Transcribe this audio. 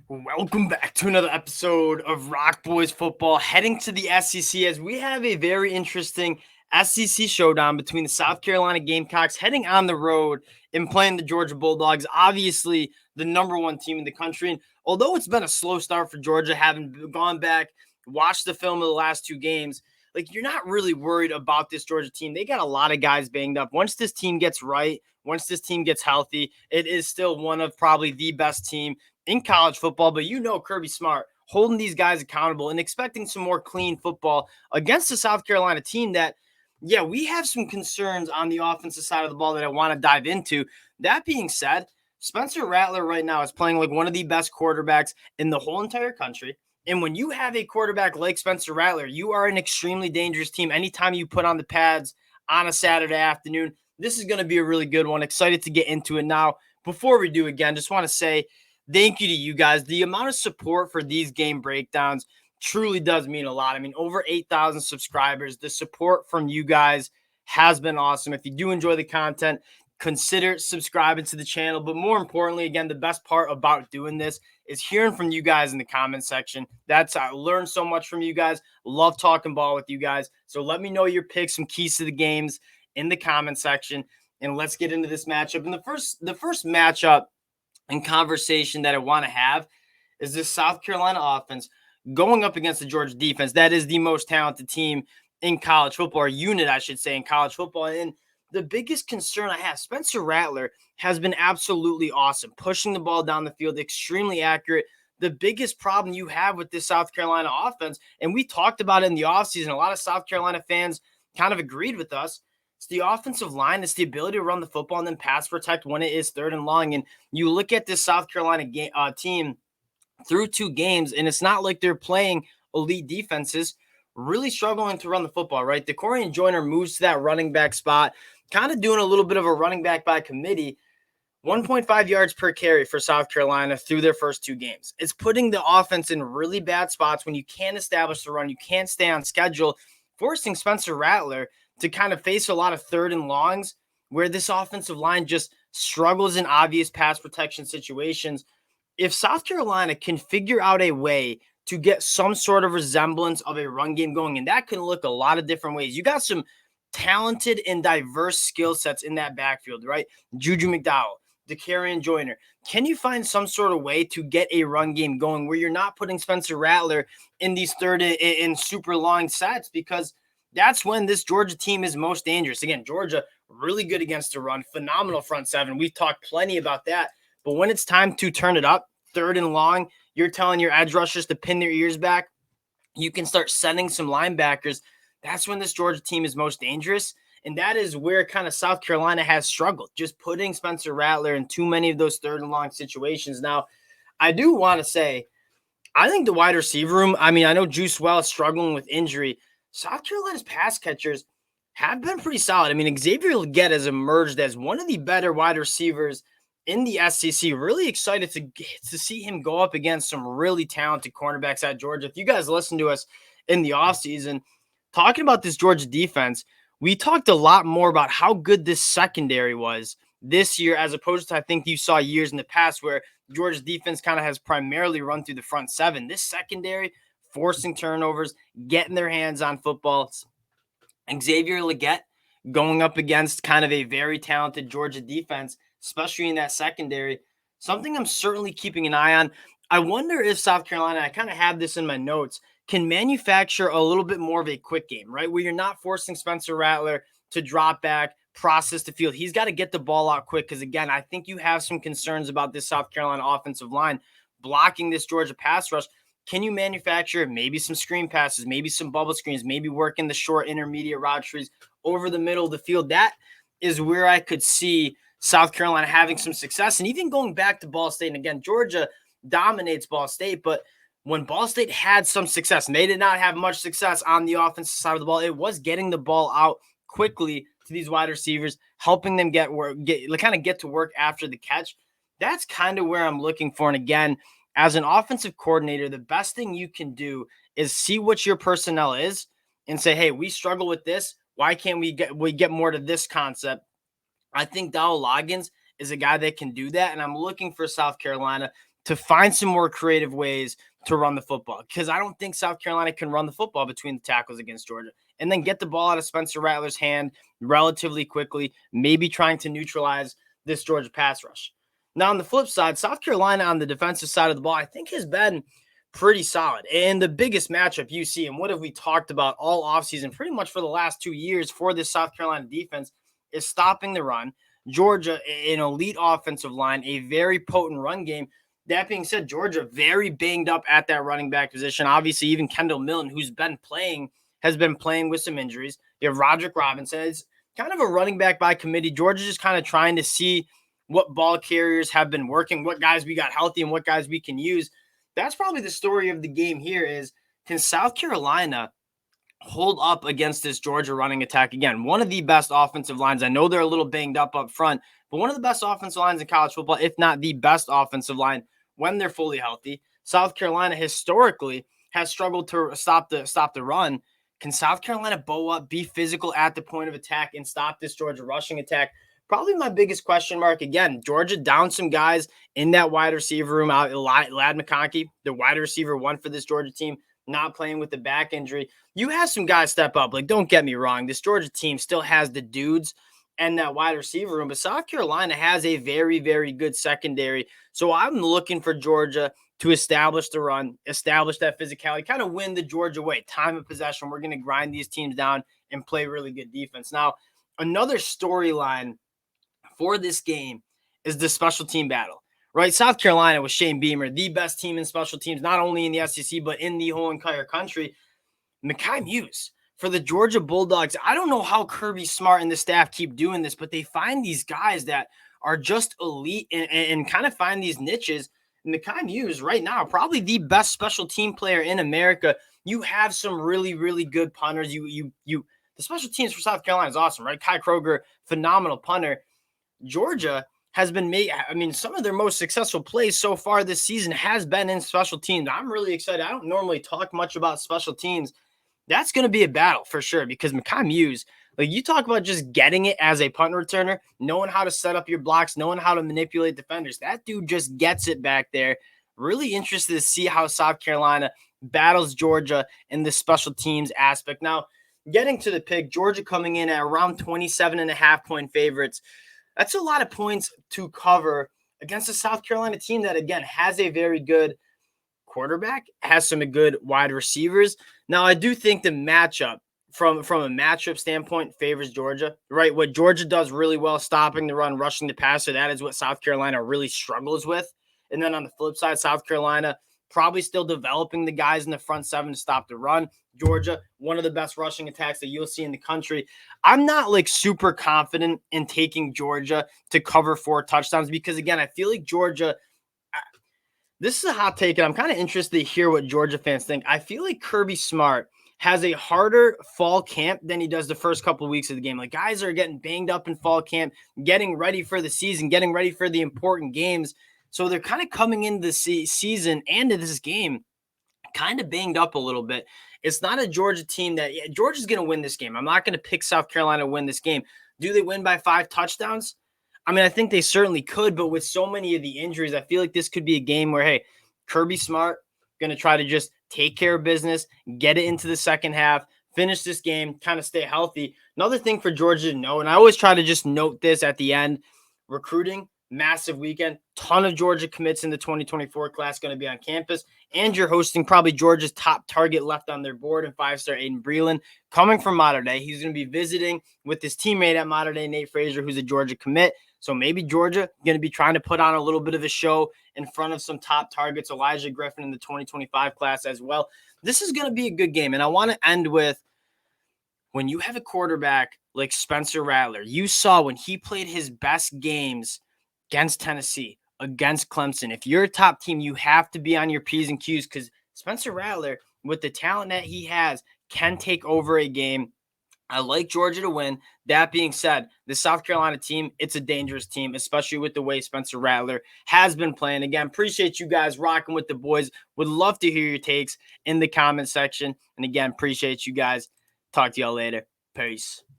Welcome back to another episode of Rock Boys Football, heading to the SEC as we have a very interesting SEC showdown between the South Carolina Gamecocks heading on the road and playing the Georgia Bulldogs, obviously the number one team in the country. And although it's been a slow start for Georgia, having gone back, watched the film of the last two games, you're not really worried about this Georgia team. They got a lot of guys banged up. Once this team gets right, once this team gets healthy, it is still one of probably the best team in college football. But Kirby Smart holding these guys accountable and expecting some more clean football against the South Carolina team that, we have some concerns on the offensive side of the ball that I want to dive into. That being said, Spencer Rattler right now is playing like one of the best quarterbacks in the whole entire country. And when you have a quarterback like Spencer Rattler, you are an extremely dangerous team. Anytime you put on the pads on a Saturday afternoon, this is going to be a really good one. Excited to get into it now. Before we do, again, just want to say thank you to you guys. The amount of support for these game breakdowns truly does mean a lot. I mean, over 8,000 subscribers. The support from you guys has been awesome. If you do enjoy the content, consider subscribing to the channel. But more importantly, again, the best part about doing this is hearing from you guys in the comment section. I learned so much from you guys. Love talking ball with you guys. So let me know your picks, some keys to the games in the comment section. And let's get into this matchup. And the first matchup and conversation that I want to have is this South Carolina offense going up against the Georgia defense. That is the most talented team in college football, or unit, I should say, in college football. And the biggest concern I have, Spencer Rattler has been absolutely awesome, pushing the ball down the field, extremely accurate. The biggest problem you have with this South Carolina offense, and we talked about it in the offseason, a lot of South Carolina fans kind of agreed with us, it's the offensive line. It's the ability to run the football and then pass protect when it is third and long. And you look at this South Carolina team through two games, and it's not like they're playing elite defenses, really struggling to run the football, right? DeCorian Joyner moves to that running back spot, kind of doing a little bit of a running back by committee. 1.5 yards per carry for South Carolina through their first two games. It's putting the offense in really bad spots when you can't establish the run, you can't stay on schedule, forcing Spencer Rattler to kind of face a lot of third and longs where this offensive line just struggles in obvious pass protection situations. If South Carolina can figure out a way to get some sort of resemblance of a run game going, and that can look a lot of different ways. You got some talented and diverse skill sets in that backfield, right? Juju McDowell, DeCorian Joyner. Can you find some sort of way to get a run game going where you're not putting Spencer Rattler in these third and super long sets? Because that's when this Georgia team is most dangerous. Again, Georgia really good against the run, phenomenal front seven. We've talked plenty about that. But when it's time to turn it up, third and long, you're telling your edge rushers to pin their ears back. You can start sending some linebackers. That's when this Georgia team is most dangerous. And that is where kind of South Carolina has struggled, just putting Spencer Rattler in too many of those third and long situations. Now, I do want to say, I think the wide receiver room, I mean, I know Juice Wells is struggling with injury. South Carolina's pass catchers have been pretty solid. I mean, Xavier Legette has emerged as one of the better wide receivers in the SEC. Really excited to see him go up against some really talented cornerbacks at Georgia. If you guys listen to us in the offseason, talking about this Georgia defense, we talked a lot more about how good this secondary was this year as opposed to I think you saw years in the past where Georgia's defense kind of has primarily run through the front seven. This secondary forcing turnovers, getting their hands on footballs. Xavier Legette going up against kind of a very talented Georgia defense, especially in that secondary, something I'm certainly keeping an eye on. I wonder if South Carolina, I kind of have this in my notes, can manufacture a little bit more of a quick game, right? Where you're not forcing Spencer Rattler to drop back, process the field. He's got to get the ball out quick because, again, I think you have some concerns about this South Carolina offensive line blocking this Georgia pass rush. Can you manufacture maybe some screen passes, maybe some bubble screens, maybe work in the short intermediate route trees over the middle of the field? That is where I could see South Carolina having some success. And even going back to Ball State, and again, Georgia dominates Ball State, but when Ball State had some success, and they did not have much success on the offensive side of the ball, it was getting the ball out quickly to these wide receivers, helping them get to work after the catch. That's kind of where I'm looking for. And again, as an offensive coordinator, the best thing you can do is see what your personnel is and say, hey, we struggle with this. Why can't we get more to this concept? I think Dowell Loggins is a guy that can do that, and I'm looking for South Carolina to find some more creative ways to run the football, because I don't think South Carolina can run the football between the tackles against Georgia, and then get the ball out of Spencer Rattler's hand relatively quickly, maybe trying to neutralize this Georgia pass rush. Now, on the flip side, South Carolina on the defensive side of the ball, I think has been pretty solid. And the biggest matchup you see, and what have we talked about all offseason, pretty much for the last 2 years for this South Carolina defense, is stopping the run. Georgia, an elite offensive line, a very potent run game. That being said, Georgia very banged up at that running back position. Obviously, even Kendall Milton, who's been playing, has been playing with some injuries. You have Roderick Robinson. It's kind of a running back by committee. Georgia just kind of trying to see what ball carriers have been working, what guys we got healthy, and what guys we can use. That's probably the story of the game here is, can South Carolina hold up against this Georgia running attack? Again, one of the best offensive lines. I know they're a little banged up front, but one of the best offensive lines in college football, if not the best offensive line when they're fully healthy. South Carolina historically has struggled to stop the run. Can South Carolina bow up, be physical at the point of attack, and stop this Georgia rushing attack? Probably my biggest question mark. Again, Georgia down some guys in that wide receiver room. Ladd McConkey, the wide receiver one for this Georgia team, not playing with the back injury. You have some guys step up. Like, don't get me wrong, this Georgia team still has the dudes and that wide receiver room, but South Carolina has a very, very good secondary. So I'm looking for Georgia to establish the run, establish that physicality, kind of win the Georgia way. Time of possession, we're going to grind these teams down and play really good defense. Now, another storyline for this game is the special team battle, right? South Carolina with Shane Beamer, the best team in special teams, not only in the SEC, but in the whole entire country. Mekhi Muse for the Georgia Bulldogs. I don't know how Kirby Smart and the staff keep doing this, but they find these guys that are just elite and kind of find these niches. Mekhi Muse right now, probably the best special team player in America. You have some really, really good punters. The special teams for South Carolina is awesome, right? Kai Kroger, phenomenal punter. Georgia has been some of their most successful plays so far this season has been in special teams. I'm really excited. I don't normally talk much about special teams. That's going to be a battle for sure, because Mekhi Muse, like, you talk about just getting it as a punt returner, knowing how to set up your blocks, knowing how to manipulate defenders. That dude just gets it back there. Really interested to see how South Carolina battles Georgia in the special teams aspect. Now, getting to the pick, Georgia coming in at around 27.5-point favorites. That's a lot of points to cover against a South Carolina team that, again, has a very good quarterback, has some good wide receivers. Now, I do think the matchup from a matchup standpoint favors Georgia, right? What Georgia does really well, stopping the run, rushing the passer, that is what South Carolina really struggles with. And then on the flip side, South Carolina probably still developing the guys in the front seven to stop the run. Georgia, one of the best rushing attacks that you'll see in the country. I'm not like super confident in taking Georgia to cover 4 touchdowns because, again, I feel like Georgia, this is a hot take, and I'm kind of interested to hear what Georgia fans think. I feel like Kirby Smart has a harder fall camp than he does the first couple of weeks of the game. Like, guys are getting banged up in fall camp, getting ready for the season, getting ready for the important games. So they're kind of coming into the season and to this game kind of banged up a little bit. It's not a Georgia team that Georgia's going to win this game. I'm not going to pick South Carolina to win this game. Do they win by 5 touchdowns? I mean, I think they certainly could, but with so many of the injuries, I feel like this could be a game where, hey, Kirby Smart going to try to just take care of business, get it into the second half, finish this game, kind of stay healthy. Another thing for Georgia to know, and I always try to just note this at the end, recruiting, massive weekend, ton of Georgia commits in the 2024 class going to be on campus, and you're hosting probably Georgia's top target left on their board in 5-star Aiden Breland, coming from Mater Dei. He's going to be visiting with his teammate at Mater Dei, Nate Frazier, who's a Georgia commit. So maybe Georgia going to be trying to put on a little bit of a show in front of some top targets, Elijah Griffin in the 2025 class as well. This is going to be a good game, and I want to end with, when you have a quarterback like Spencer Rattler, you saw when he played his best games against Tennessee, against Clemson. If you're a top team, you have to be on your P's and Q's, because Spencer Rattler, with the talent that he has, can take over a game. I like Georgia to win. That being said, the South Carolina team, it's a dangerous team, especially with the way Spencer Rattler has been playing. Again, appreciate you guys rocking with the boys. Would love to hear your takes in the comment section. And again, appreciate you guys. Talk to y'all later. Peace.